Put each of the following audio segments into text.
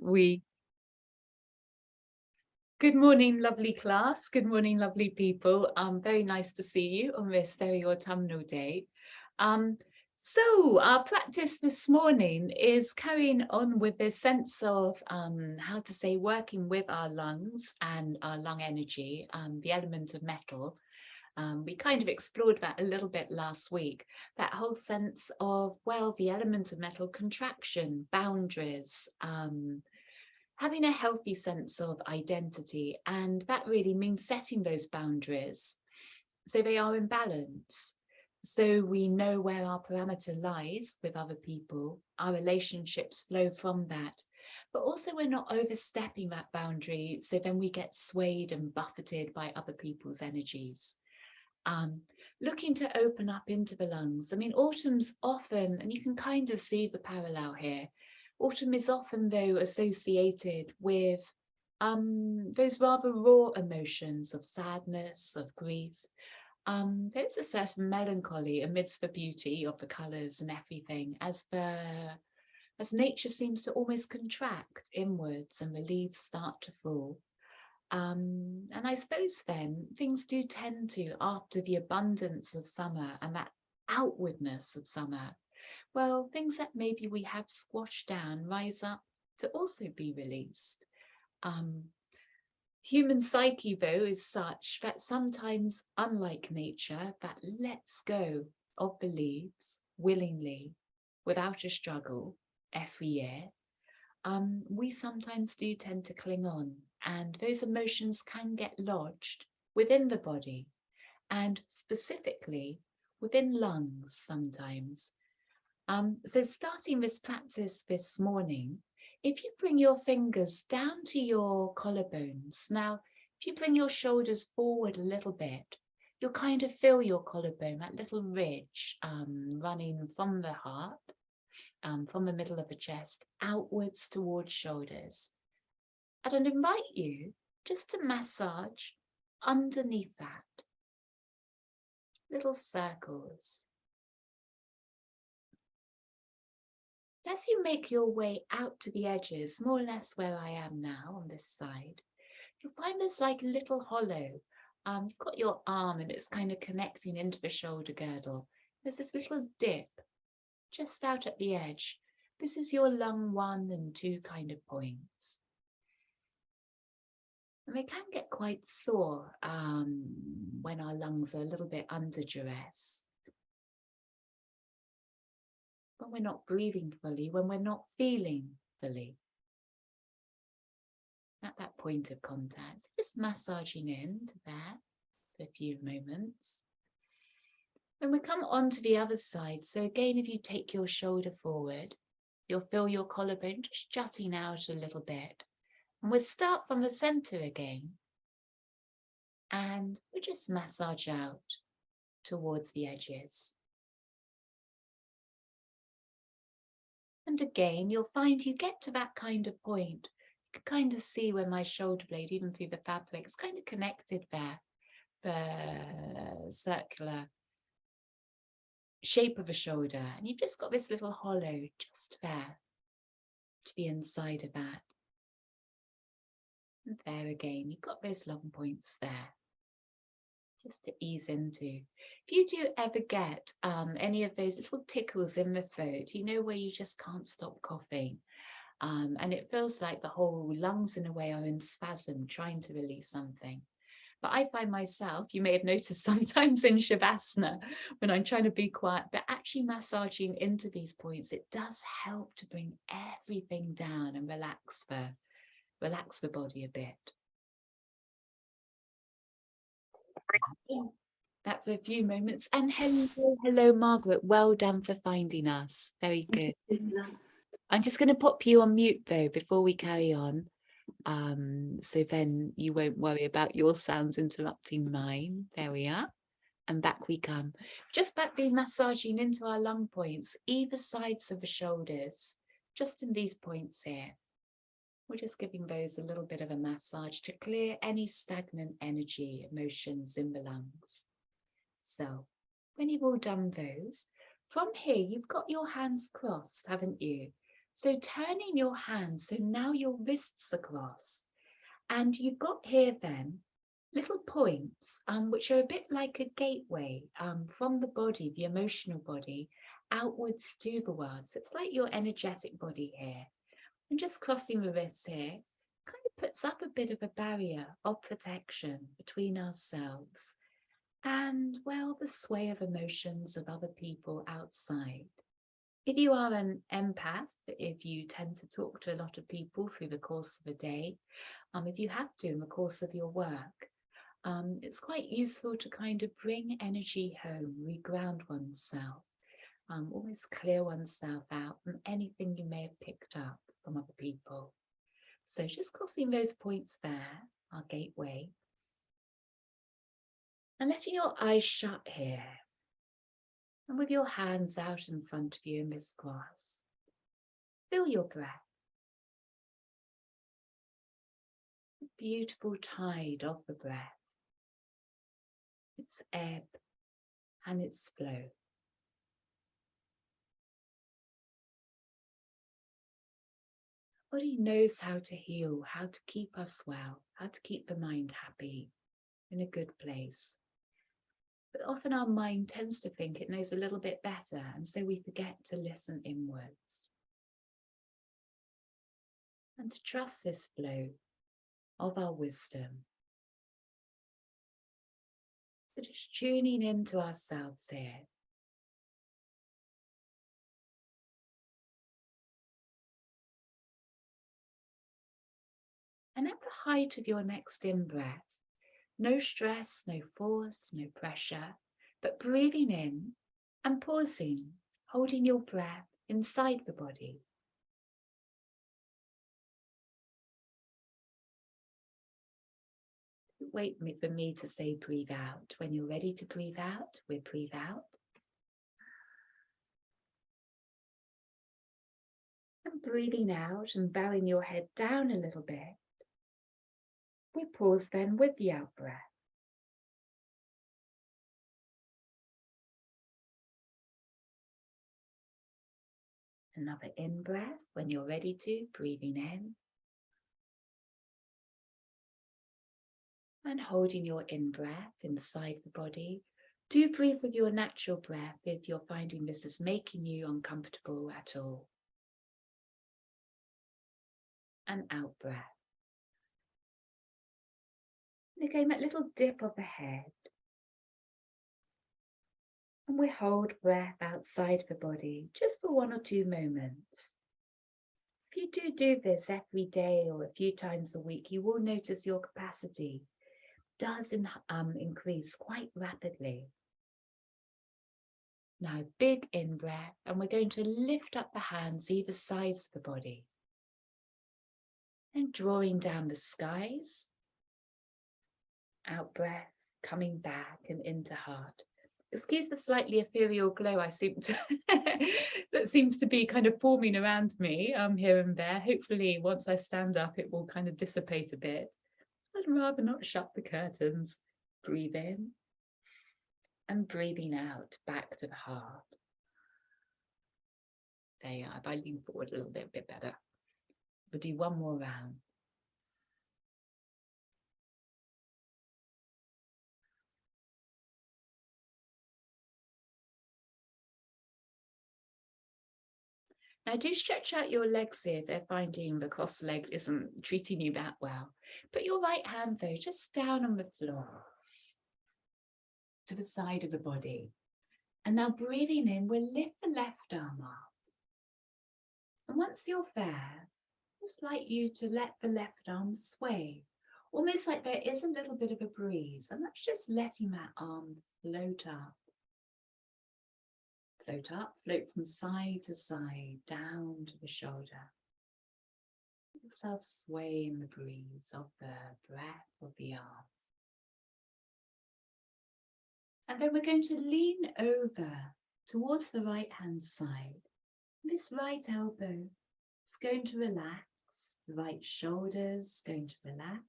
we? Good morning, lovely class. Good morning, lovely people. Very nice to see you on this very autumnal day. So our practice this morning is carrying on with this sense of how to say working with our lungs and our lung energy, the element of metal. We kind of explored that a little bit last week, that whole sense of, well, the element of metal, contraction, boundaries, having a healthy sense of identity. And that really means setting those boundaries so they are in balance. So we know where our parameter lies with other people, our relationships flow from that. But also we're not overstepping that boundary, so then we get swayed and buffeted by other people's energies. Looking to open up into the lungs. I mean, autumn's often, and you can kind of see the parallel here, autumn is often, though, associated with those rather raw emotions of sadness, of grief. There's a certain melancholy amidst the beauty of the colours and everything, as nature seems to almost contract inwards and the leaves start to fall. And I suppose then things do tend to, after the abundance of summer and that outwardness of summer, well, things that maybe we have squashed down rise up to also be released. Human psyche, though, is such that sometimes, unlike nature, that lets go of the leaves willingly, without a struggle, every year, we sometimes do tend to cling on, and those emotions can get lodged within the body, and specifically within lungs sometimes. So starting this practice this morning, if you bring your fingers down to your collarbones, now if you bring your shoulders forward a little bit, you'll kind of feel your collarbone, that little ridge running from the heart, from the middle of the chest, outwards towards shoulders. And I'd invite you just to massage underneath that, little circles. As you make your way out to the edges, more or less where I am now on this side, you'll find there's like a little hollow. You've got your arm and it's kind of connecting into the shoulder girdle. There's this little dip just out at the edge. This is your lung 1 and 2 kind of points. And they can get quite sore when our lungs are a little bit under duress. When we're not breathing fully, when we're not feeling fully. At that point of contact, just massaging into there for a few moments. When we come onto the other side, so again, if you take your shoulder forward, you'll feel your collarbone just jutting out a little bit. And we'll start from the center again. And we'll just massage out towards the edges. And again, you'll find you get to that kind of point. You can kind of see where my shoulder blade, even through the fabric, is kind of connected there. The circular shape of a shoulder. And you've just got this little hollow just there to the inside of that. And there again, you've got those long points there. Just to ease into. If you do ever get any of those little tickles in the throat, you know, where you just can't stop coughing, and it feels like the whole lungs in a way are in spasm trying to release something. But I find myself, you may have noticed sometimes in Shavasana, when I'm trying to be quiet, but actually massaging into these points, it does help to bring everything down and relax the body a bit. That for a few moments. And hello, Margaret. Well done for finding us. Very good. I'm just going to pop you on mute though before we carry on, so then you won't worry about your sounds interrupting mine. There we are. And back we come. Just back being massaging into our lung points, either sides of the shoulders, just in these points here. We're just giving those a little bit of a massage to clear any stagnant energy, emotions in the lungs. So when you've all done those, from here, you've got your hands crossed, haven't you? So turning your hands, so now your wrists across, and you've got here then little points, which are a bit like a gateway from the body, the emotional body, outwards to the world. So it's like your energetic body here. And just crossing the wrists here kind of puts up a bit of a barrier of protection between ourselves and, well, the sway of emotions of other people outside. If you are an empath, if you tend to talk to a lot of people through the course of a day, if you have to in the course of your work, it's quite useful to kind of bring energy home, reground oneself, always clear oneself out from anything you may have picked up from other people. So just crossing those points there, our gateway, and letting your eyes shut here. And with your hands out in front of you in this cross, feel your breath. The beautiful tide of the breath, its ebb and its flow. Body knows how to heal, how to keep us well, how to keep the mind happy, in a good place. But often our mind tends to think it knows a little bit better, and so we forget to listen inwards. And to trust this flow of our wisdom. So just tuning into ourselves here. And at the height of your next in-breath, no stress, no force, no pressure, but breathing in and pausing, holding your breath inside the body. Wait for me to say breathe out. When you're ready to breathe out, we breathe out. And breathing out and bowing your head down a little bit. We pause then with the out breath. Another in breath when you're ready to, breathing in. And holding your in breath inside the body. Do breathe with your natural breath if you're finding this is making you uncomfortable at all. And out breath. And again, that little dip of the head. And we hold breath outside the body just for 1 or 2 moments. If you do this every day or a few times a week, you will notice your capacity does increase quite rapidly. Now, big in breath, and we're going to lift up the hands either sides of the body. And drawing down the skies. Out breath, coming back and into heart. Excuse the slightly ethereal glow I seem to that seems to be kind of forming around me here and there. Hopefully once I stand up it will kind of dissipate a bit. I'd rather not shut the curtains. Breathe in and breathing out back to the heart. There you are. If I lean forward a little bit better. We'll do one more round. Now do stretch out your legs here if they're finding the cross leg isn't treating you that well. Put your right hand though just down on the floor to the side of the body. And now breathing in, we'll lift the left arm up. And once you're there, just like you to let the left arm sway. Almost like there is a little bit of a breeze. And that's just letting that arm float up. Float up, float from side to side, down to the shoulder. Let yourself sway in the breeze of the breath of the arm. And then we're going to lean over towards the right hand side. This right elbow is going to relax, the right shoulder is going to relax.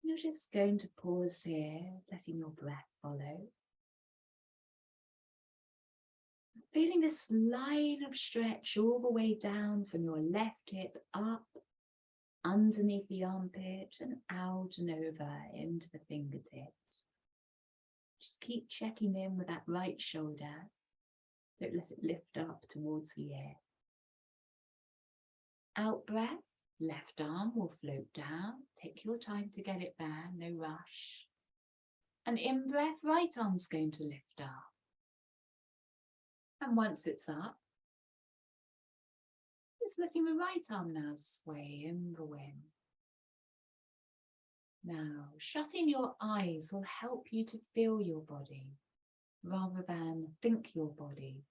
You're just going to pause here, letting your breath follow. Feeling this line of stretch all the way down from your left hip up, underneath the armpit and out and over into the fingertips. Just keep checking in with that right shoulder. Don't let it lift up towards the ear. Out breath, left arm will float down. Take your time to get it there, no rush. And in breath, right arm's going to lift up. And once it's up, just letting the right arm now sway in the wind. Now, shutting your eyes will help you to feel your body rather than think your body.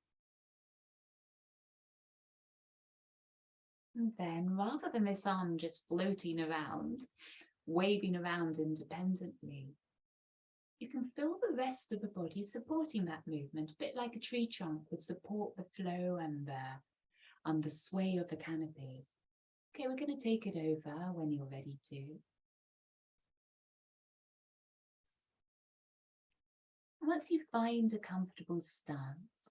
And then, rather than this arm just floating around, waving around independently, you can feel the rest of the body supporting that movement, a bit like a tree trunk would support the flow and the sway of the canopy. Okay, we're going to take it over when you're ready to. Once you find a comfortable stance,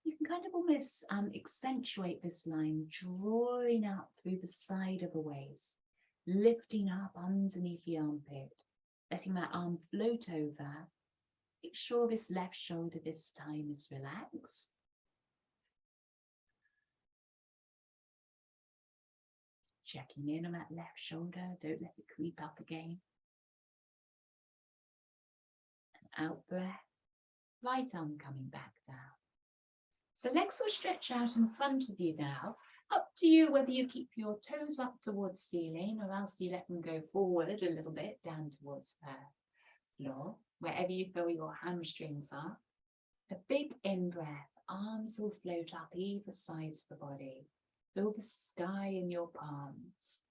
you can kind of almost accentuate this line, drawing up through the side of the waist, lifting up underneath the armpit, letting that arm float over. Make sure this left shoulder this time is relaxed. Checking in on that left shoulder, don't let it creep up again. And out breath, right arm coming back down. So legs will stretch out in front of you now. Up to you whether you keep your toes up towards ceiling or else you let them go forward a little bit down towards the floor, wherever you feel your hamstrings are. A big in-breath, arms will float up either sides of the body. Feel the sky in your palms.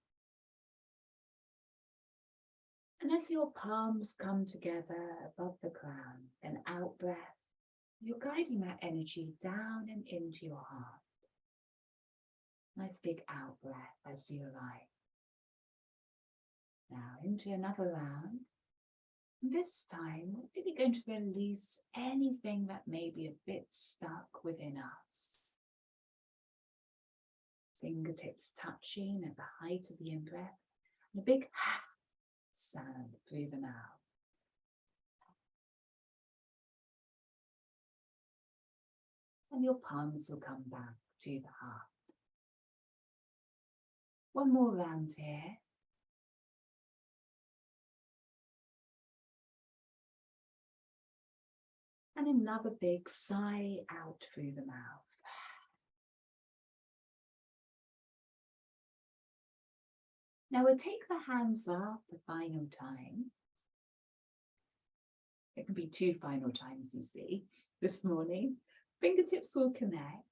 And as your palms come together above the crown, then out breath, you're guiding that energy down and into your heart. Nice big out breath as you arrive. Now into another round. This time, we're really going to release anything that may be a bit stuck within us. Fingertips touching at the height of the in-breath, and a big sound through the mouth. And your palms will come back to the heart. One more round here. And another big sigh out through the mouth. Now we'll take the hands up the final time. It can be 2 final times, you see, this morning. Fingertips will connect.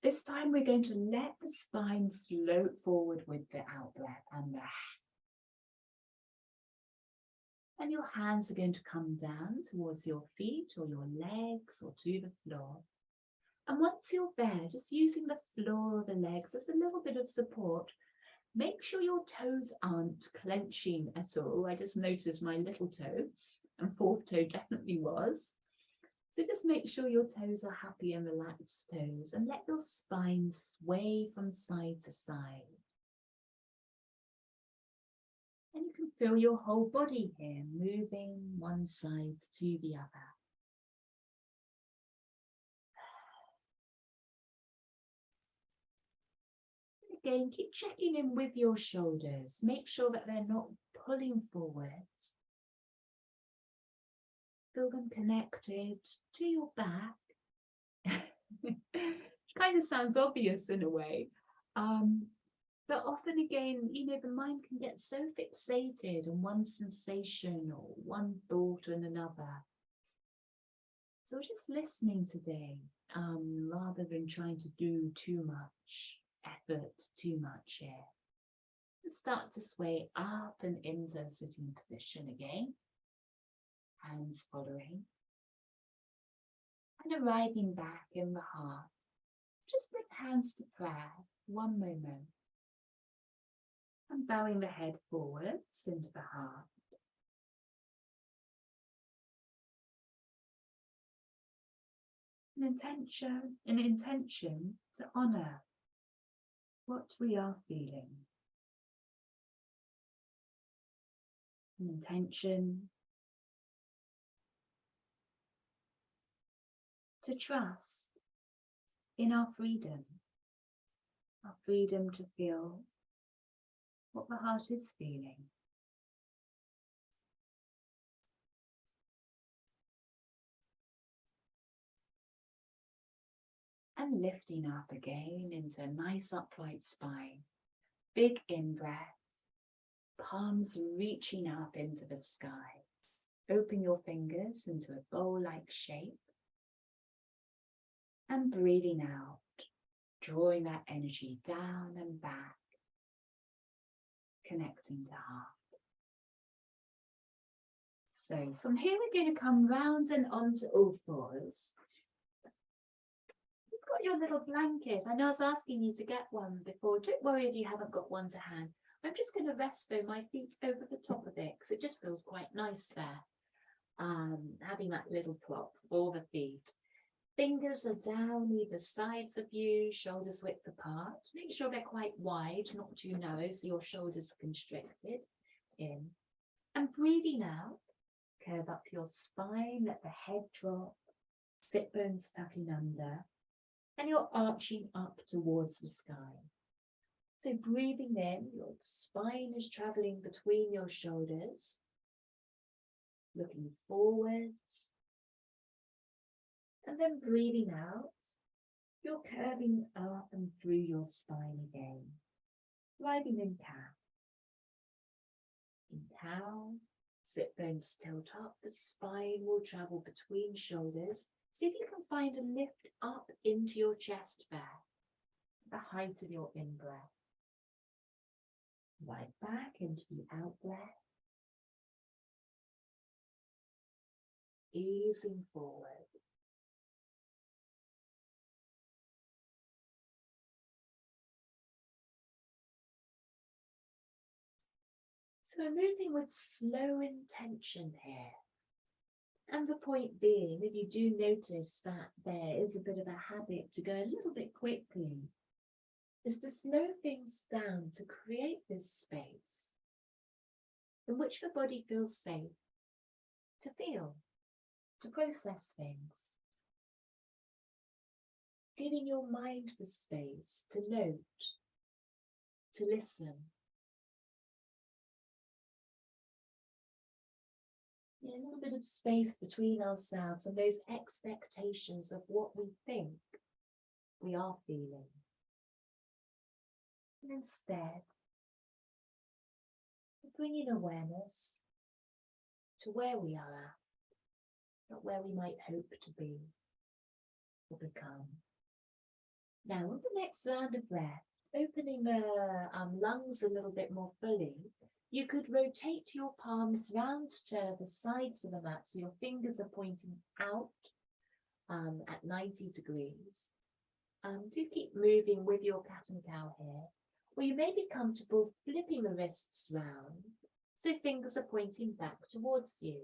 This time we're going to let the spine float forward with the out breath and the and your hands are going to come down towards your feet or your legs or to the floor. And once you're there, just using the floor or the legs as a little bit of support, make sure your toes aren't clenching at all. I just noticed my little toe and 4th toe definitely was. So just make sure your toes are happy and relaxed toes and let your spine sway from side to side. And you can feel your whole body here moving one side to the other. Again, keep checking in with your shoulders. Make sure that they're not pulling forwards. Feel them connected to your back. Which kind of sounds obvious in a way. But often again, the mind can get so fixated on one sensation or one thought and another. So we're just listening today, rather than trying to do too much effort, too much here. Let's start to sway up and into a sitting position again. Hands following. And arriving back in the heart. Just bring hands to prayer, one moment. And bowing the head forwards into the heart. An intention to honour what we are feeling. An intention to trust in our freedom to feel what the heart is feeling. And lifting up again into a nice upright spine. Big in-breath, palms reaching up into the sky. Open your fingers into a bowl-like shape. And breathing out, drawing that energy down and back, connecting to heart. So from here we're going to come round and onto all fours. You've got your little blanket. I know I was asking you to get one before. Don't worry if you haven't got one to hand. I'm just going to rest my feet over the top of it because it just feels quite nice there. Having that little prop for the feet. Fingers are down either sides of you, shoulders width apart. Make sure they're quite wide, not too narrow, so your shoulders are constricted. In. And breathing out, curve up your spine, let the head drop, sit bones tucking under, and you're arching up towards the sky. So breathing in, your spine is traveling between your shoulders, looking forwards. And then breathing out, you're curving up and through your spine again. Arriving in cow. In cow, sit bones tilt up, the spine will travel between shoulders. See if you can find a lift up into your chest there, the height of your in-breath. Right back into the out-breath. Easing forward. So we're moving with slow intention here. And the point being, if you do notice that there is a bit of a habit to go a little bit quickly, is to slow things down to create this space in which the body feels safe to feel, to process things. Giving your mind the space to note, to listen. A little bit of space between ourselves and those expectations of what we think we are feeling. And instead, bringing awareness to where we are at, not where we might hope to be or become. Now, with the next round of breath, opening the lungs a little bit more fully, you could rotate your palms round to the sides of the mat so your fingers are pointing out at 90 degrees. Do keep moving with your cat and cow here. Or you may be comfortable flipping the wrists round so fingers are pointing back towards you.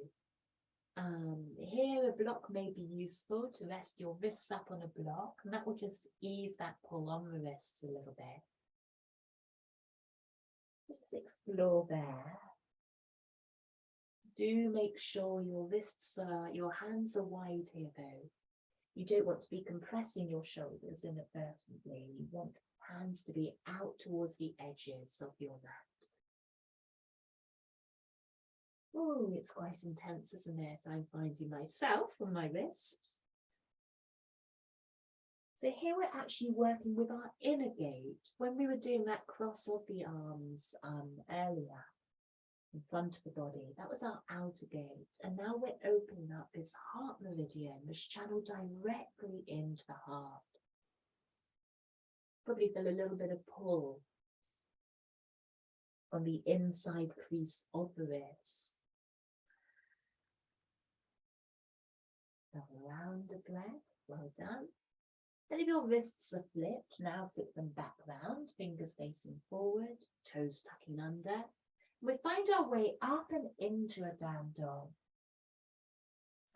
Here a block may be useful to rest your wrists up on a block, and that will just ease that pull on the wrists a little bit. Let's explore there. Do make sure your hands are wide here though. You don't want to be compressing your shoulders inadvertently. You want hands to be out towards the edges of your mat. Oh, it's quite intense, isn't it? I'm finding myself on my wrists. So here we're actually working with our inner gate. When we were doing that cross of the arms earlier, in front of the body, that was our outer gate. And now we're opening up this heart meridian, which channel directly into the heart. Probably feel a little bit of pull on the inside crease of the wrist. Double round of breath, well done. And if your wrists are flipped, now flip them back round, fingers facing forward, toes tucking under. We find our way up and into a down dog.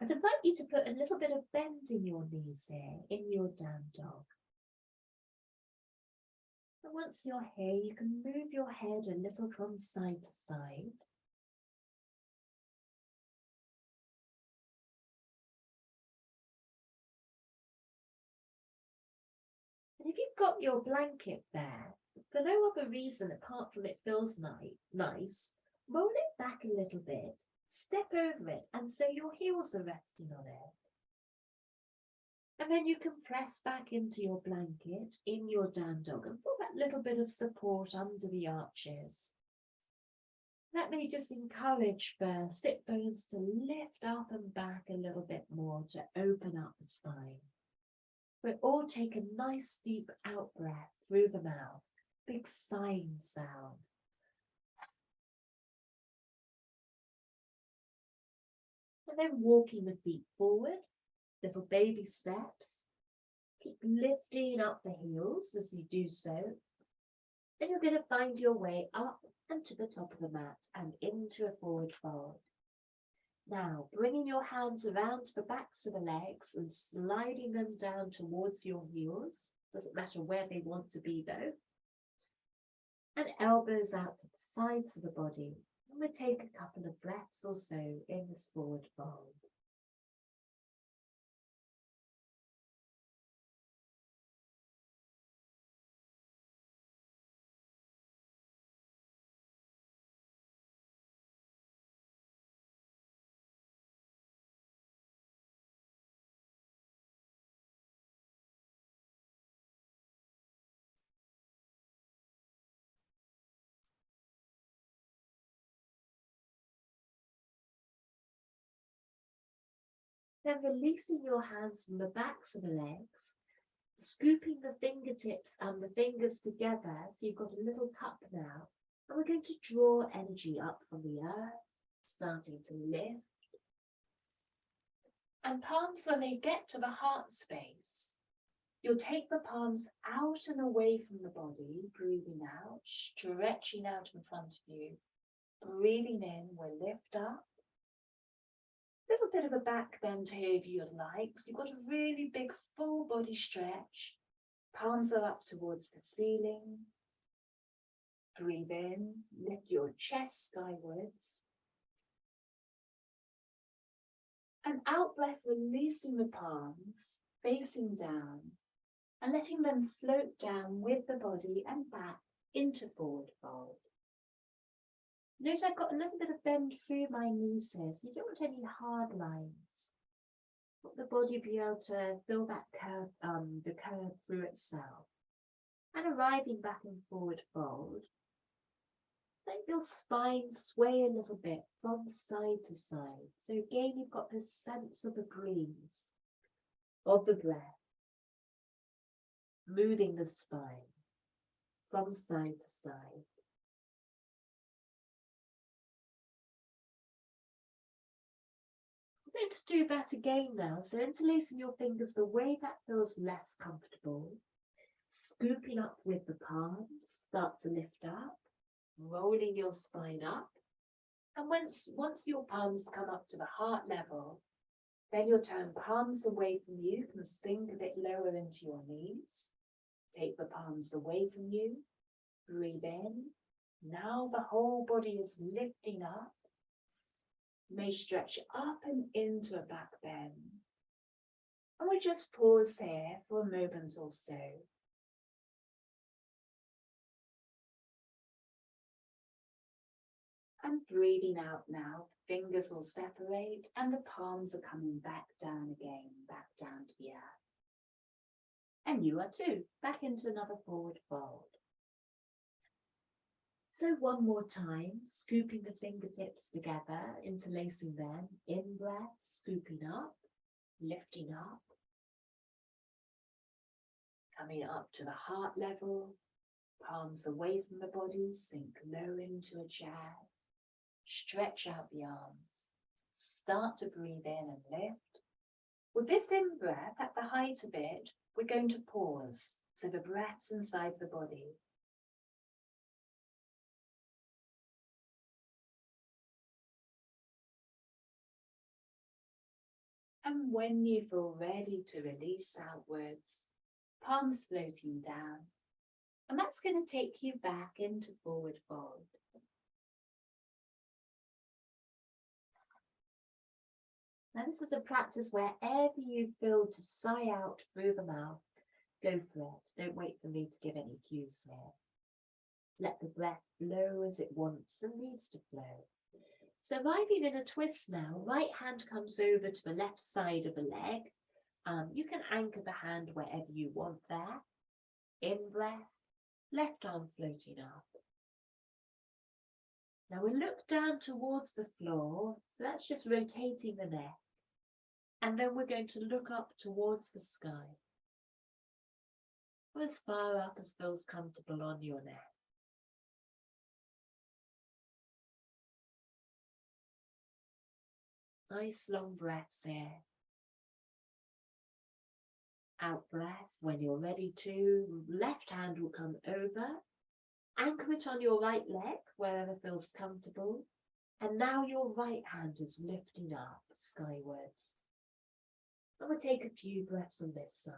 I'd invite you to put a little bit of bend in your knees here, in your down dog. And once you're here, you can move your head a little from side to side. And if you've got your blanket there, for no other reason apart from it feels nice, roll it back a little bit, step over it, and so your heels are resting on it. And then you can press back into your blanket in your down dog and feel that little bit of support under the arches. Let me just encourage the sit bones to lift up and back a little bit more to open up the spine. We all take a nice deep out breath through the mouth, big sighing sound. And then walking the feet forward, little baby steps. Keep lifting up the heels as you do so. And you're going to find your way up and to the top of the mat and into a forward fold. Now, bringing your hands around to the backs of the legs and sliding them down towards your heels. Doesn't matter where they want to be though. And elbows out to the sides of the body. And we'll take a couple of breaths or so in this forward fold. Then releasing your hands from the backs of the legs, scooping the fingertips and the fingers together so you've got a little cup now. And we're going to draw energy up from the earth, starting to lift. And palms, when they get to the heart space, you'll take the palms out and away from the body, breathing out, stretching out in front of you. Breathing in, we'll lift up. Little bit of a back bend here if you'd like. So you've got a really big full body stretch. Palms are up towards the ceiling. Breathe in, lift your chest skywards. And out breath, releasing the palms, facing down, and letting them float down with the body and back into forward fold. Notice I've got a little bit of bend through my knees here, so you don't want any hard lines. Let the body be able to feel that curve, the curve through itself. And arriving back in forward fold, let your spine sway a little bit from side to side. So again, you've got this sense of the breeze, of the breath, moving the spine from side to side. I'm going to do that again now. So interlacing your fingers the way that feels less comfortable. Scooping up with the palms, start to lift up, rolling your spine up. And once your palms come up to the heart level, then you'll turn palms away from you. You can sink a bit lower into your knees. Take the palms away from you. Breathe in. Now the whole body is lifting up. You may stretch up and into a back bend. And we just pause here for a moment or so. And breathing out now, fingers will separate and the palms are coming back down again, back down to the earth. And you are too, back into another forward fold. So one more time, scooping the fingertips together, interlacing them, in breath, scooping up, lifting up, coming up to the heart level, palms away from the body, sink low into a chair, stretch out the arms, start to breathe in and lift. With this in-breath, at the height of it, we're going to pause, so the breath's inside the body. And when you feel ready to release outwards, palms floating down, and that's going to take you back into forward fold. Now this is a practice wherever you feel to sigh out through the mouth, go for it. Don't wait for me to give any cues here. Let the breath flow as it wants and needs to flow. So arriving in a twist now, right hand comes over to the left side of the leg. You can anchor the hand wherever you want there. In breath, left arm floating up. Now we'll look down towards the floor, so that's just rotating the neck. And then we're going to look up towards the sky, or as far up as feels comfortable on your neck. Nice long breaths here. Out breath when you're ready to. Left hand will come over. Anchor it on your right leg, wherever feels comfortable. And now your right hand is lifting up skywards. And we'll take a few breaths on this side.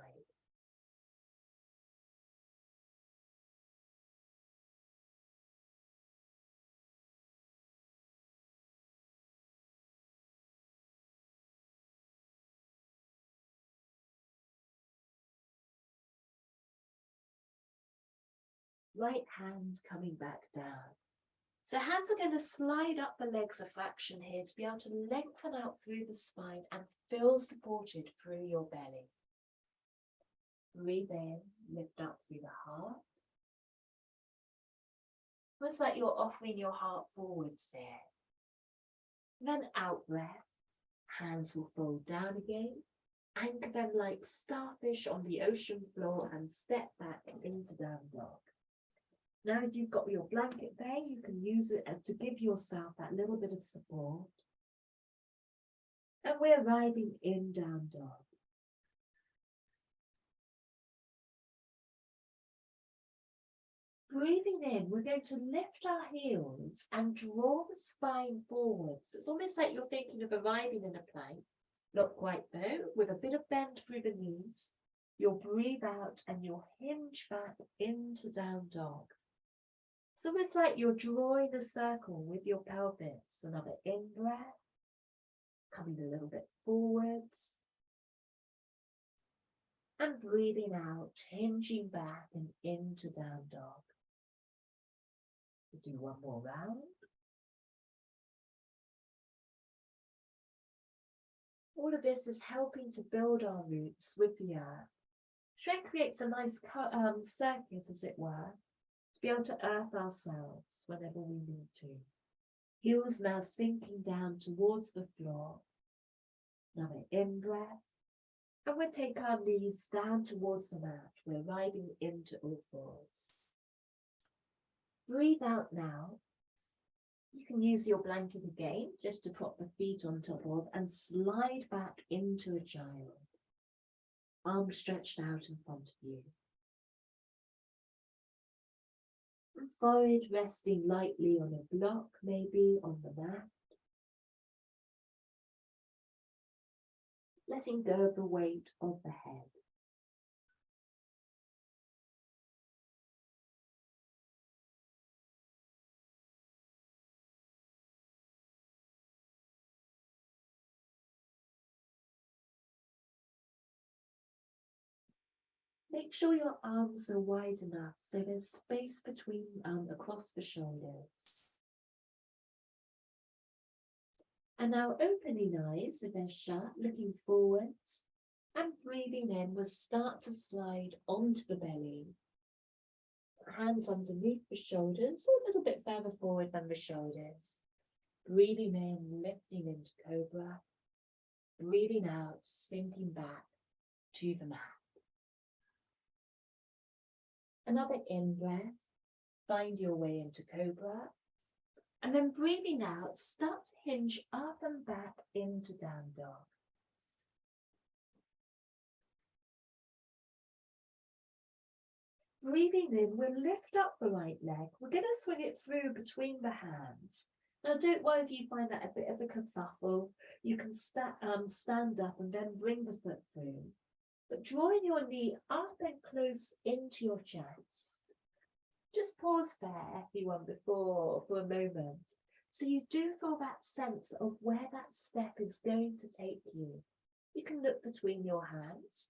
Right hand coming back down. So hands are going to slide up the legs a fraction here to be able to lengthen out through the spine and feel supported through your belly. Breathe in, lift up through the heart. Almost like you're offering your heart forwards here. Then out breath, hands will fold down again. Anchor them like starfish on the ocean floor and step back into down dog. Now if you've got your blanket there, you can use it to give yourself that little bit of support. And we're arriving in down dog. Breathing in, we're going to lift our heels and draw the spine forwards. It's almost like you're thinking of arriving in a plank. Not quite though, with a bit of bend through the knees. You'll breathe out and you'll hinge back into down dog. It's almost like you're drawing a circle with your pelvis. Another in-breath, coming a little bit forwards. And breathing out, hinging back and into down dog. We'll do one more round. All of this is helping to build our roots with the earth. Shrek creates a nice circuit, as it were, to be able to earth ourselves whenever we need to. Heels now sinking down towards the floor. Another in-breath. And we'll take our knees down towards the mat. We're riding into all fours. Breathe out now. You can use your blanket again, just to prop the feet on top of and slide back into a child. Arms stretched out in front of you. And forehead resting lightly on a block, maybe on the mat. Letting go of the weight of the head. Make sure your arms are wide enough so there's space between across the shoulders. And now opening eyes, if they're shut, looking forwards and breathing in, we'll start to slide onto the belly. Hands underneath the shoulders, a little bit further forward than the shoulders. Breathing in, lifting into cobra. Breathing out, sinking back to the mat. Another in-breath, find your way into cobra. And then breathing out, start to hinge up and back into down dog. Breathing in, we'll lift up the right leg. We're going to swing it through between the hands. Now, don't worry if you find that a bit of a kerfuffle. You can stand up and then bring the foot through. But drawing your knee up and close into your chest. Just pause there, everyone, for a moment. So you do feel that sense of where that step is going to take you. You can look between your hands.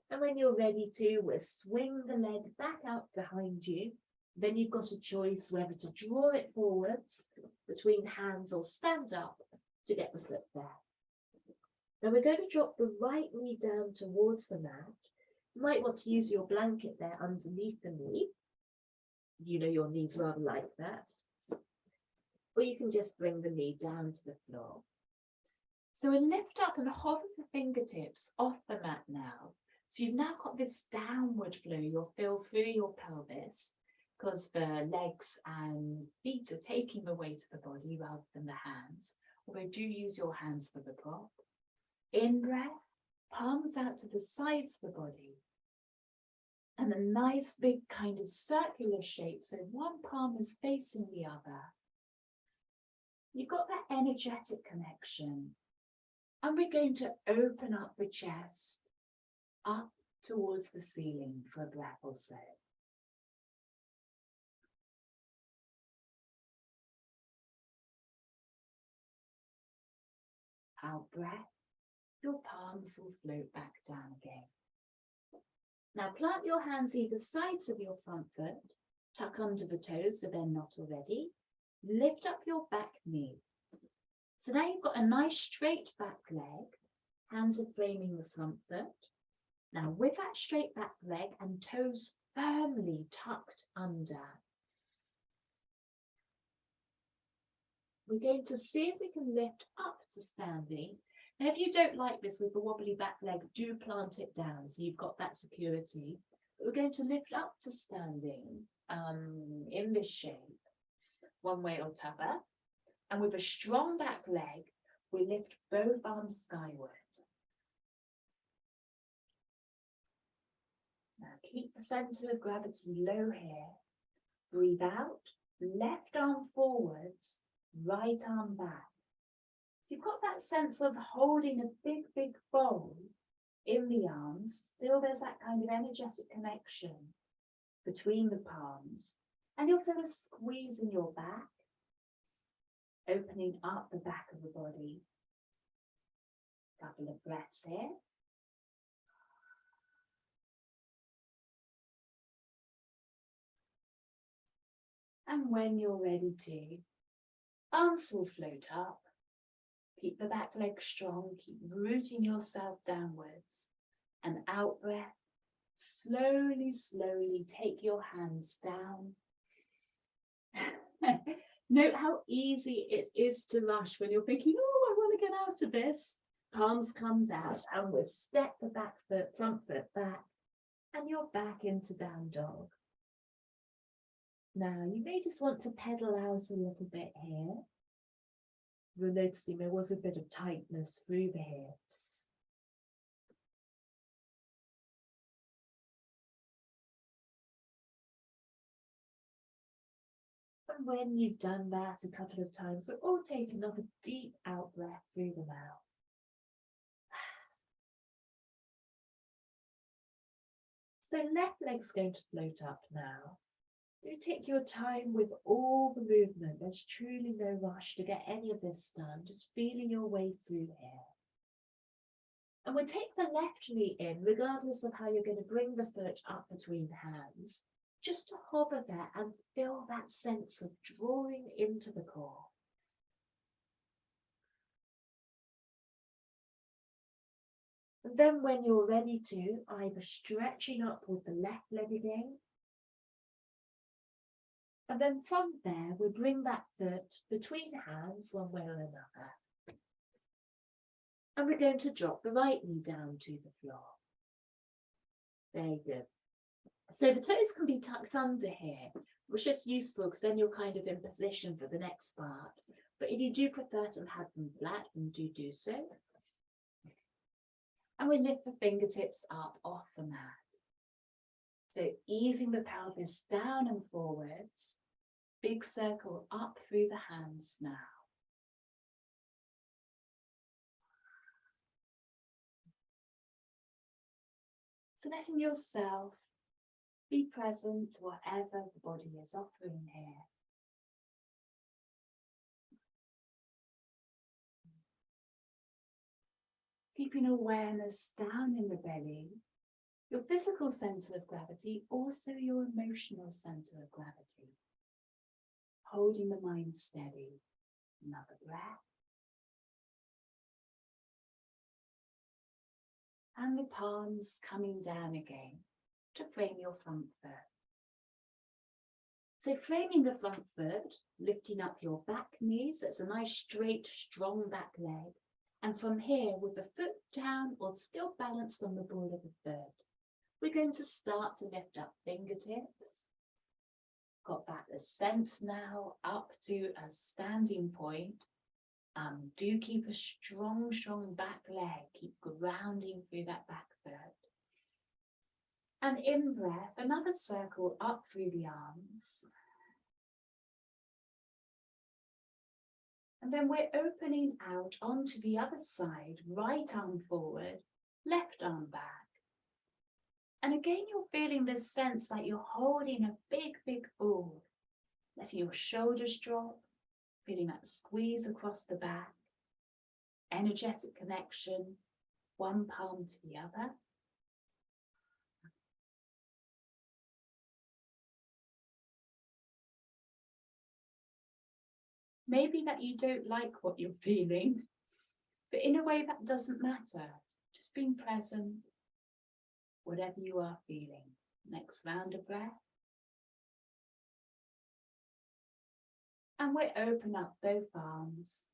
And when you're ready to, we'll swing the leg back out behind you. Then you've got a choice whether to draw it forwards between hands or stand up to get the foot there. Now we're going to drop the right knee down towards the mat. You might want to use your blanket there underneath the knee. You know your knee's rather like that. Or you can just bring the knee down to the floor. So we'll lift up and hover the fingertips off the mat now. So you've now got this downward flow. You'll feel through your pelvis because the legs and feet are taking the weight of the body rather than the hands. Although do use your hands for the prop. In breath, palms out to the sides of the body. And a nice big kind of circular shape. So one palm is facing the other. You've got that energetic connection. And we're going to open up the chest up towards the ceiling for a breath or so. Out breath, your palms will float back down again. Now plant your hands either sides of your front foot, tuck under the toes if they're not already, lift up your back knee. So now you've got a nice straight back leg, hands are framing the front foot. Now with that straight back leg and toes firmly tucked under, we're going to see if we can lift up to standing. Now if you don't like this with the wobbly back leg, do plant it down so you've got that security. But we're going to lift up to standing in this shape, one way or t'other. And with a strong back leg, we lift both arms skyward. Now keep the center of gravity low here. Breathe out, left arm forwards, right arm back. So you've got that sense of holding a big, big bowl in the arms. Still there's that kind of energetic connection between the palms. And you'll feel a squeeze in your back, opening up the back of the body. Couple of breaths here. And when you're ready to, arms will float up. Keep the back leg strong, keep rooting yourself downwards. And out breath, slowly, slowly take your hands down. Note how easy it is to rush when you're thinking, oh, I want to get out of this. Palms come down and we'll step the back foot, front foot back, and you're back into down dog. Now, you may just want to pedal out a little bit here. We're noticing there was a bit of tightness through the hips. And when you've done that a couple of times, we'll all take another deep out breath through the mouth. So left leg's going to float up now. Do take your time with all the movement. There's truly no rush to get any of this done. Just feeling your way through here. And we'll take the left knee in, regardless of how you're going to bring the foot up between the hands, just to hover there and feel that sense of drawing into the core. And then when you're ready to, either stretching up with the left leg again, and then from there, we bring that foot between hands one way or another. And we're going to drop the right knee down to the floor. Very good. So the toes can be tucked under here, which is just useful because then you're kind of in position for the next part. But if you do prefer to have them flat, then do so. And we lift the fingertips up off the mat. So easing the pelvis down and forwards. big circle up through the hands now. So letting yourself be present to whatever the body is offering here. Keeping awareness down in the belly, your physical center of gravity, also your emotional center of gravity. Holding the mind steady. Another breath. And the palms coming down again to frame your front foot. So framing the front foot, lifting up your back knees, that's a nice straight, strong back leg. And from here, with the foot down or still balanced on the ball of the foot, we're going to start to lift up fingertips. Got that ascent now up to a standing point. Do keep a strong, strong back leg. Keep grounding through that back foot. And in breath, another circle up through the arms. And then we're opening out onto the other side, right arm forward, left arm back. And again, you're feeling this sense like you're holding a big, big ball. Letting your shoulders drop, feeling that squeeze across the back. Energetic connection, one palm to the other. Maybe that you don't like what you're feeling, but in a way that doesn't matter. Just being present, whatever you are feeling. Next round of breath. And we open up both arms,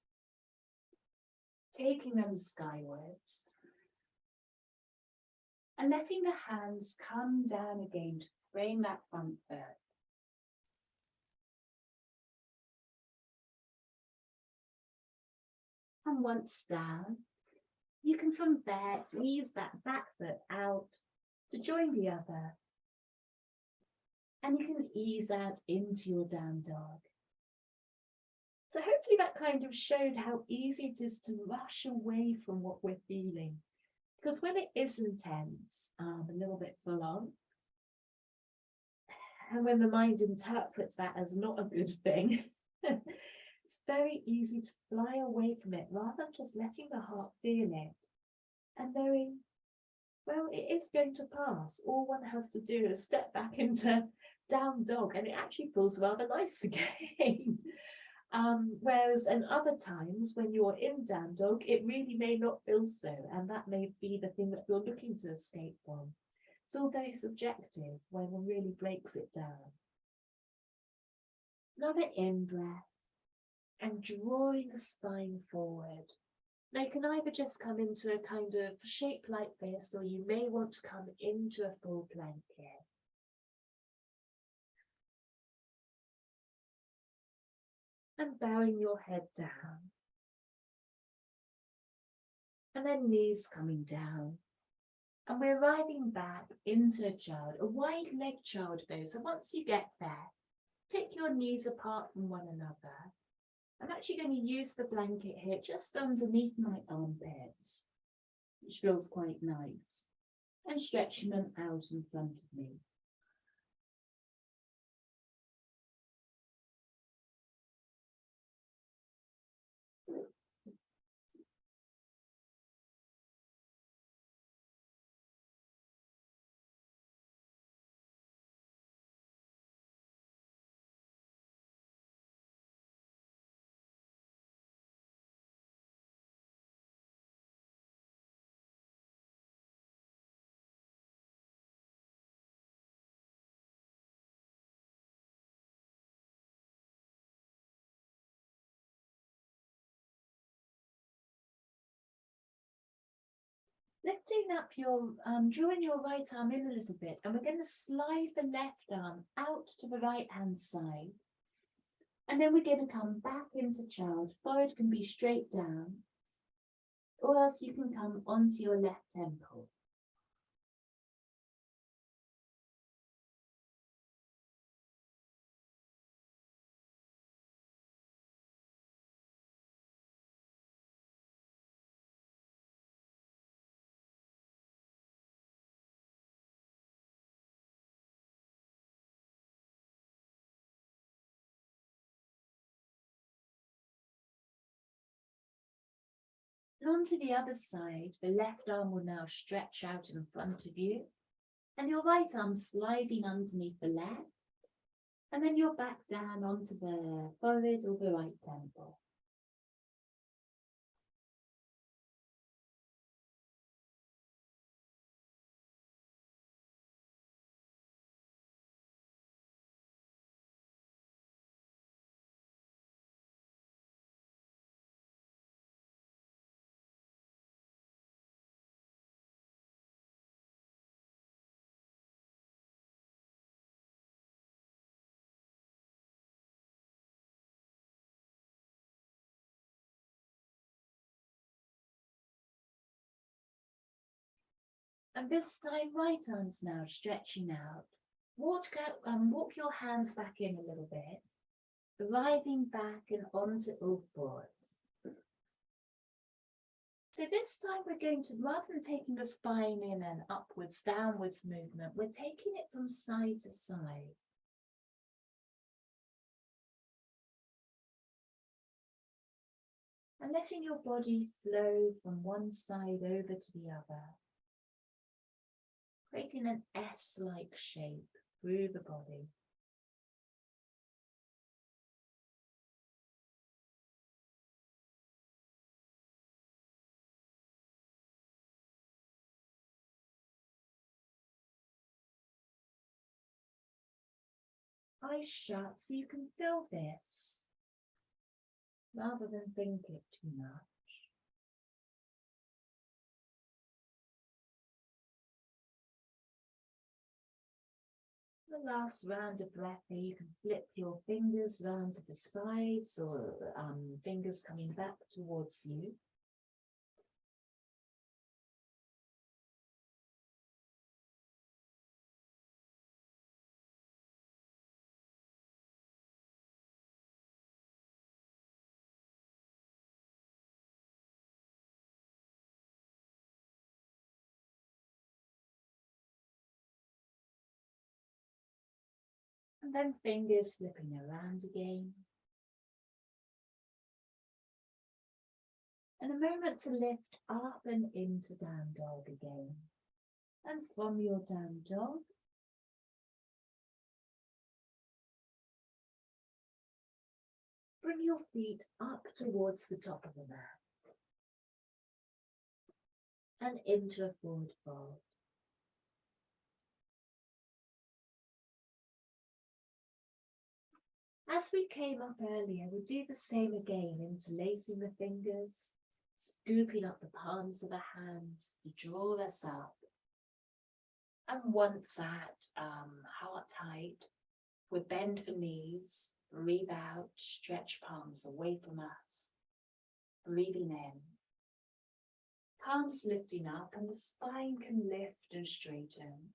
taking them skywards, and letting the hands come down again to frame that front foot. And once down, you can from there ease that back foot out to join the other. And you can ease out into your down dog. So hopefully that kind of showed how easy it is to rush away from what we're feeling. Because when it is intense, a little bit full on, and when the mind interprets that as not a good thing, it's very easy to fly away from it rather than just letting the heart feel it and knowing, well, it is going to pass. All one has to do is step back into down dog and it actually feels rather nice again. Whereas in other times when you're in down dog, it really may not feel so, and that may be the thing that you're looking to escape from. It's all very subjective when one really breaks it down. Another in-breath and drawing the spine forward. Now you can either just come into a kind of shape like this, or you may want to come into a full plank here. And bowing your head down. And then knees coming down. And we're arriving back into a child, a wide leg child pose. So once you get there, take your knees apart from one another. I'm actually going to use the blanket here just underneath my armpits, which feels quite nice. And stretching them out in front of me. Lifting up your, drawing your right arm in a little bit, and we're going to slide the left arm out to the right hand side. And then we're going to come back into child. Forehead can be straight down, or else you can come onto your left temple. onto the other side, the left arm will now stretch out in front of you, and your right arm sliding underneath the left, and then you're back down onto the forehead or the right temple. And this time, right arm's now stretching out. Walk your hands back in a little bit, arriving back and onto all fours. So this time we're going to, rather than taking the spine in an upwards, downwards movement, we're taking it from side to side. And letting your body flow from one side over to the other, creating an S-like shape through the body. Eyes shut so you can feel this, rather than think it too much. The last round of breath there, you can flip your fingers round to the sides or fingers coming back towards you. And then fingers flipping around again. And a moment to lift up and into down dog again. And from your down dog, bring your feet up towards the top of the mat. And into a forward fold. As we came up earlier, we'll do the same again, interlacing the fingers, scooping up the palms of the hands to draw us up. And once at heart height, we bend the knees, breathe out, stretch palms away from us, breathing in. Palms lifting up and the spine can lift and straighten.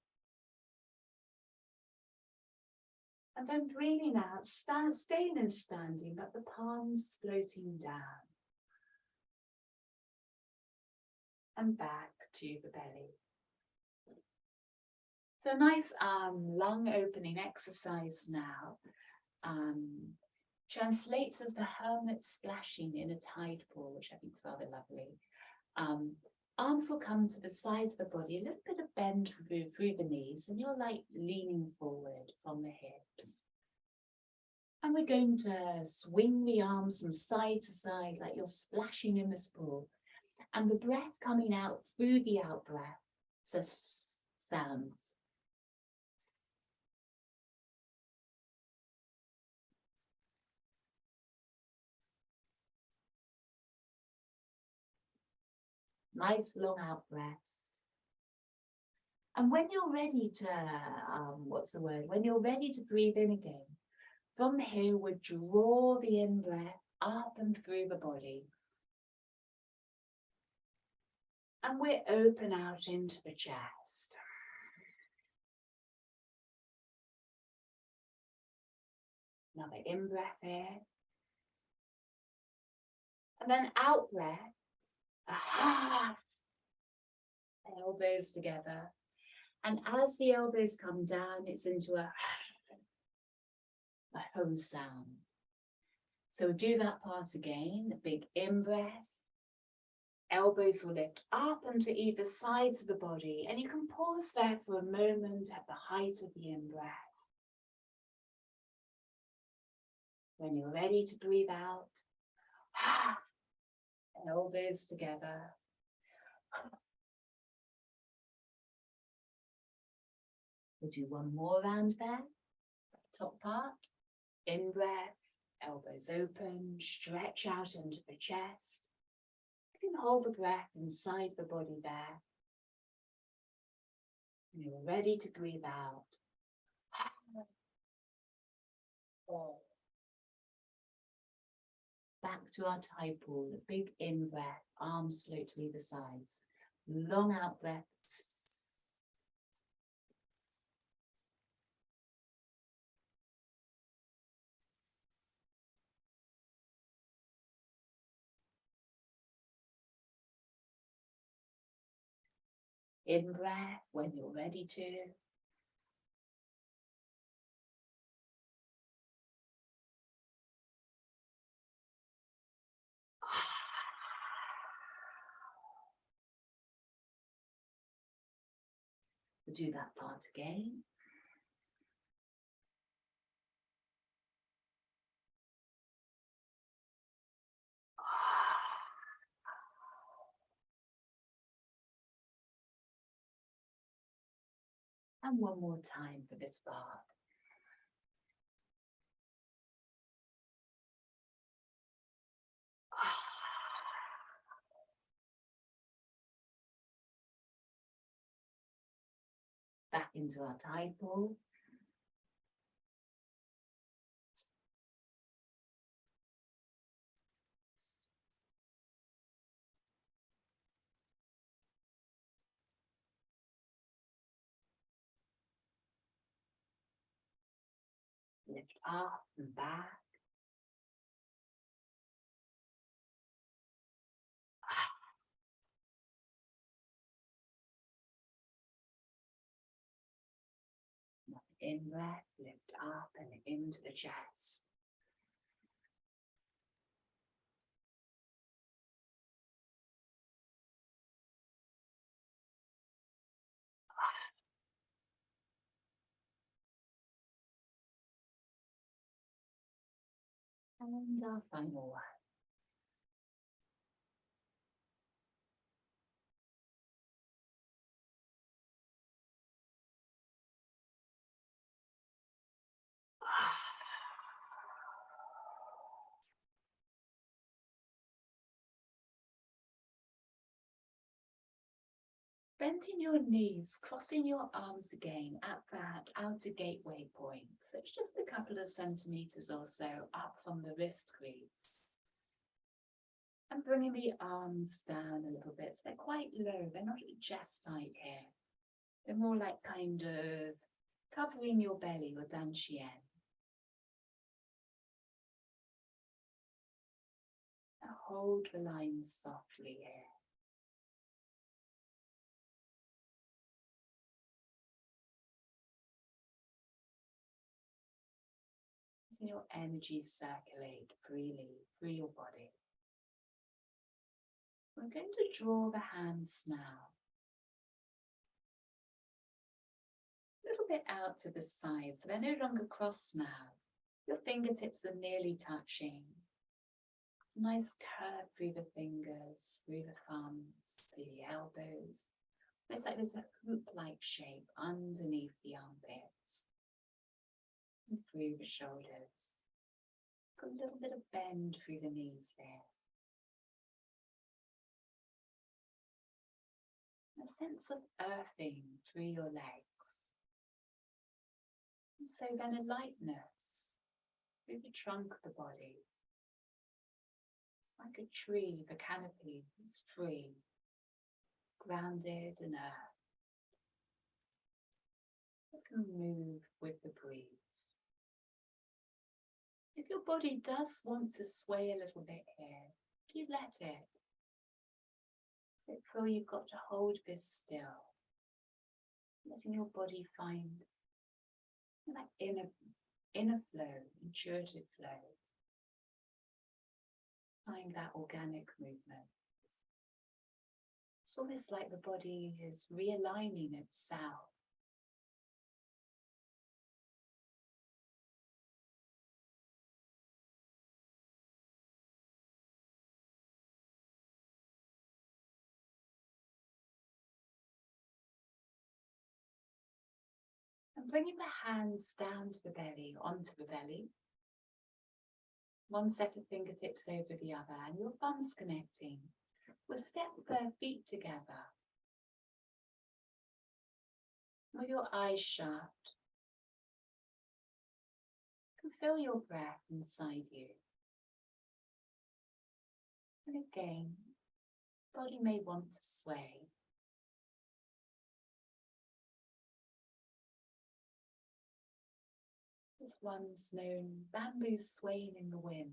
And then breathing out, staying and standing, but the palms floating down. And back to the belly. So a nice lung opening exercise now. Translates as the hermit splashing in a tide pool, which I think is rather lovely. Arms will come to the sides of the body, a little bit of bend through the knees, and you're like leaning forward from the hips. And we're going to swing the arms from side to side like you're splashing in this pool. And the breath coming out through the out breath, so sounds. Nice long out breaths. And when you're ready to, when you're ready to breathe in again, from here we draw the in breath up and through the body. And we open out into the chest. Another in breath here. And then out breath. Aha! Elbows together. And as the elbows come down, it's into a home sound. So do that part again. A big in breath. Elbows will lift up onto either sides of the body, and you can pause there for a moment at the height of the in-breath. When you're ready to breathe out, elbows together. We'll do one more round there, top part. In-breath, elbows open, stretch out into the chest. You can hold the breath inside the body there. When you're ready to breathe out, back to our tie pool, a big in-breath, arms float to either sides. Long out breath. In-breath when you're ready to. We'll do that part again. And one more time for this part. Back into our tide pool. Lift up and back. In-breath, lift up and into the chest. And our final one. Bending your knees, crossing your arms again at that outer gateway point. So it's just a couple of centimeters or so up from the wrist crease. And bringing the arms down a little bit. So they're quite low, they're not at chest height here. They're more like kind of covering your belly or dantian. Now hold the lines softly here. Letting your energy circulate freely through your body. We're going to draw the hands now. A little bit out to the side, so they're no longer crossed now. Your fingertips are nearly touching. Nice curve through the fingers, through the thumbs, through the elbows. It's like there's a hoop-like shape underneath the armpits and through the shoulders. Got a little bit of bend through the knees there. A sense of earthing through your legs. And so then a lightness through the trunk of the body. Like a tree, the canopy is free, grounded and earthed. It can move with the breeze. If your body does want to sway a little bit here, do let it. Don't feel you've got to hold this still. Letting your body find that inner flow, intuitive flow. Find that organic movement. It's almost like the body is realigning itself. And bringing the hands down to the belly, onto the belly. One set of fingertips over the other, and your thumbs connecting. We'll step the feet together. With your eyes shut. You can feel your breath inside you. And again, body may want to sway. This one's known bamboo swaying in the wind.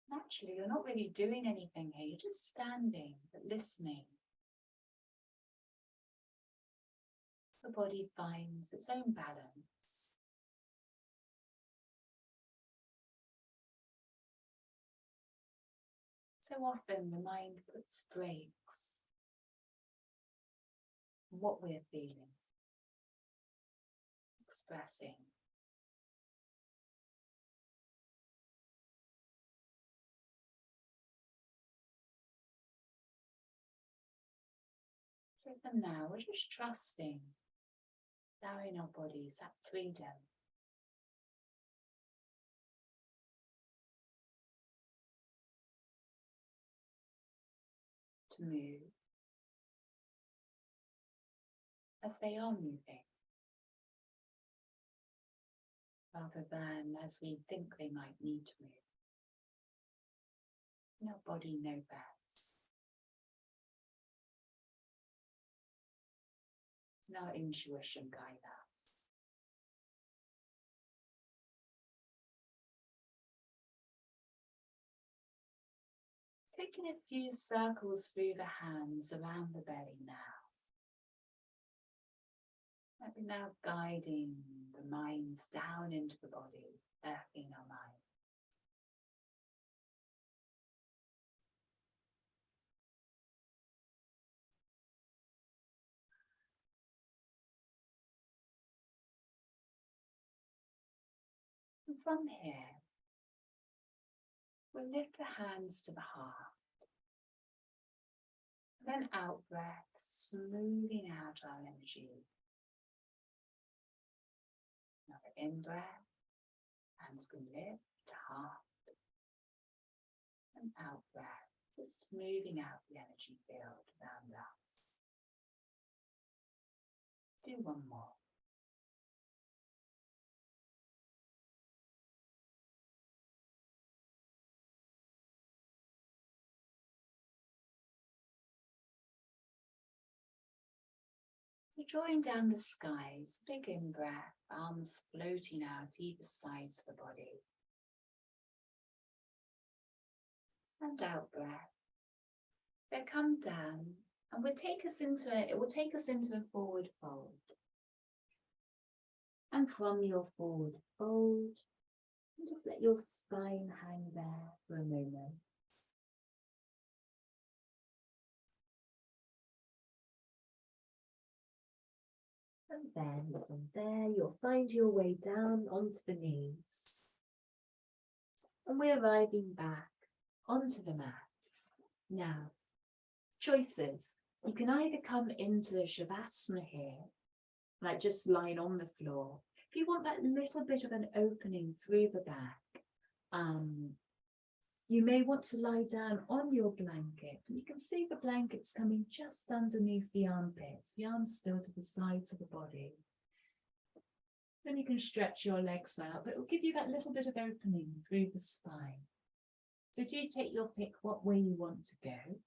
Naturally, you're not really doing anything here, you're just standing, but listening. The body finds its own balance. So often the mind puts brakes on what we're feeling, expressing. So for now, we're just trusting, allowing our bodies that freedom. To move as they are moving, rather than as we think they might need to move. And our body knows best. And our intuition guide us. Taking a few circles through the hands around the belly now. Maybe now guiding the mind down into the body, earthing our mind. And from here, we'll lift the hands to the heart. Then out breath, smoothing out our energy. Another in breath, hands can lift to heart. And out breath, just smoothing out the energy field around us. Do one more. So drawing down the skies, big in breath, arms floating out either sides of the body. And out breath. They come down and it will take us into a forward fold. And from your forward fold, just let your spine hang there for a moment. And then from there, you'll find your way down onto the knees. And we're arriving back onto the mat. Now, choices. You can either come into Shavasana here, like just lying on the floor. If you want that little bit of an opening through the back, you may want to lie down on your blanket. You can see the blanket's coming just underneath the armpits, the arms still to the sides of the body. Then you can stretch your legs out, but it will give you that little bit of opening through the spine. So do take your pick what way you want to go.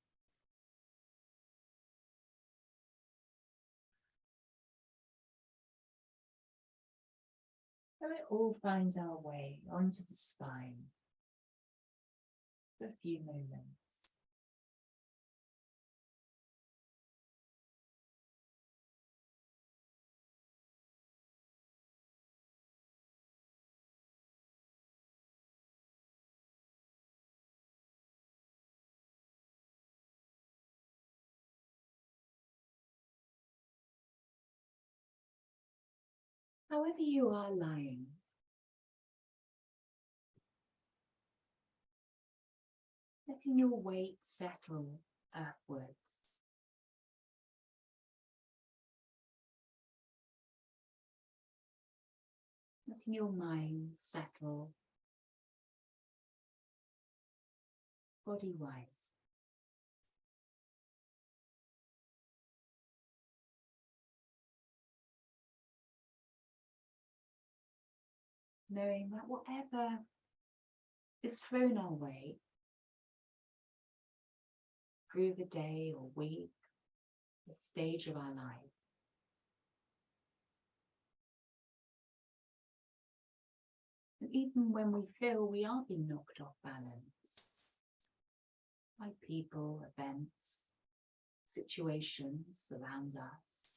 So we all find our way onto the spine for a few moments. However you are lying, letting your weight settle earthwards. Letting your mind settle body-wise. Knowing that whatever is thrown our way through the day or week, the stage of our life, and even when we feel we are being knocked off balance by people, events, situations around us,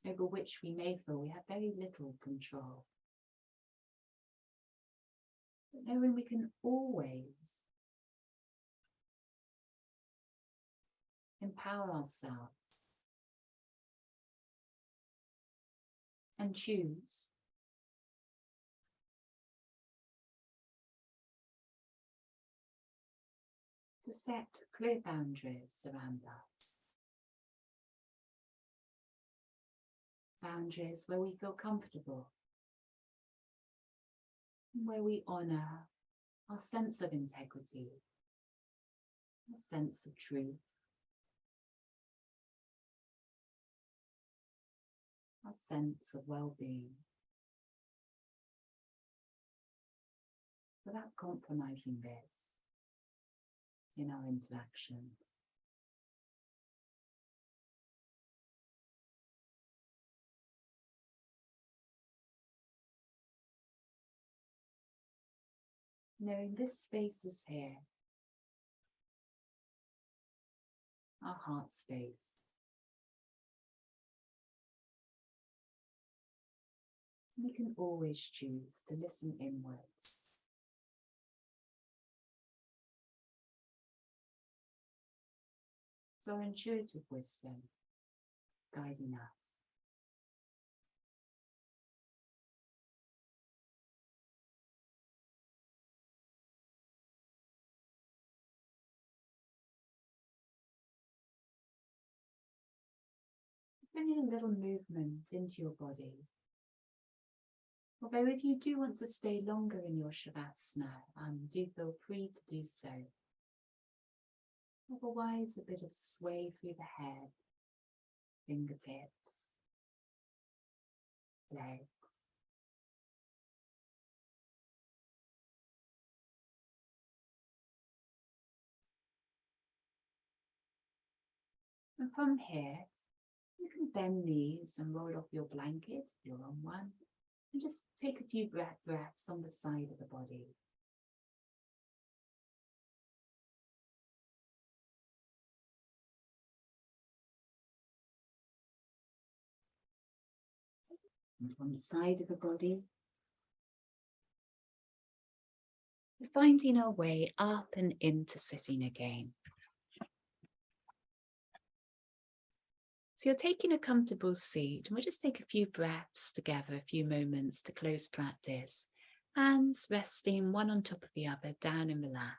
over which we may feel we have very little control. But knowing we can always empower ourselves and choose to set clear boundaries around us. Boundaries where we feel comfortable, where we honour our sense of integrity, our sense of truth, our sense of well-being, without compromising this in our interactions. Knowing this space is here, our heart space. We can always choose to listen inwards. So our intuitive wisdom guiding us. Bringing a little movement into your body. Although if you do want to stay longer in your Shavasana, do feel free to do so. Otherwise, a bit of sway through the head, fingertips, legs. And from here, you can bend knees and roll off your blanket if you're on one. And just take a few breaths on the side of the body. And from the side of the body, we're finding our way up and into sitting again. So you're taking a comfortable seat, and we'll just take a few breaths together, a few moments to close practice. Hands resting one on top of the other, down in the lap.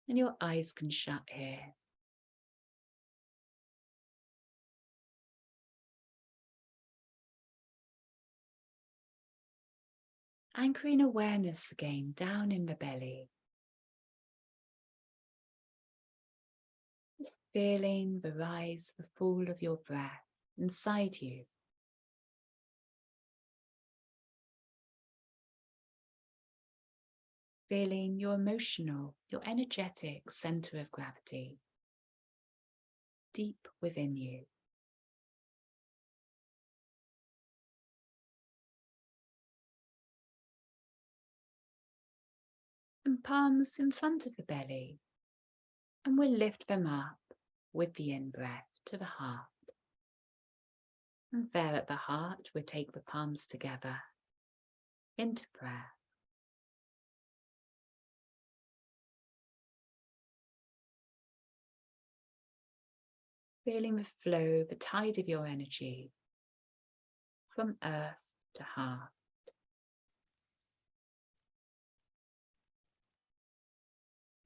And your eyes can shut here. Anchoring awareness again down in the belly. Just feeling the rise, the fall of your breath inside you. Feeling your emotional, your energetic center of gravity deep within you. And palms in front of the belly, and we'll lift them up with the in-breath to the heart. And there at the heart, we'll take the palms together into prayer. Feeling the flow, the tide of your energy from earth to heart.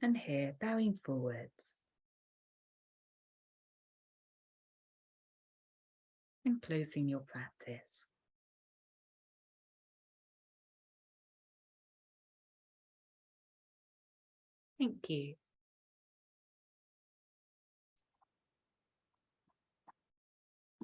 And here, bowing forwards and closing your practice. Thank you.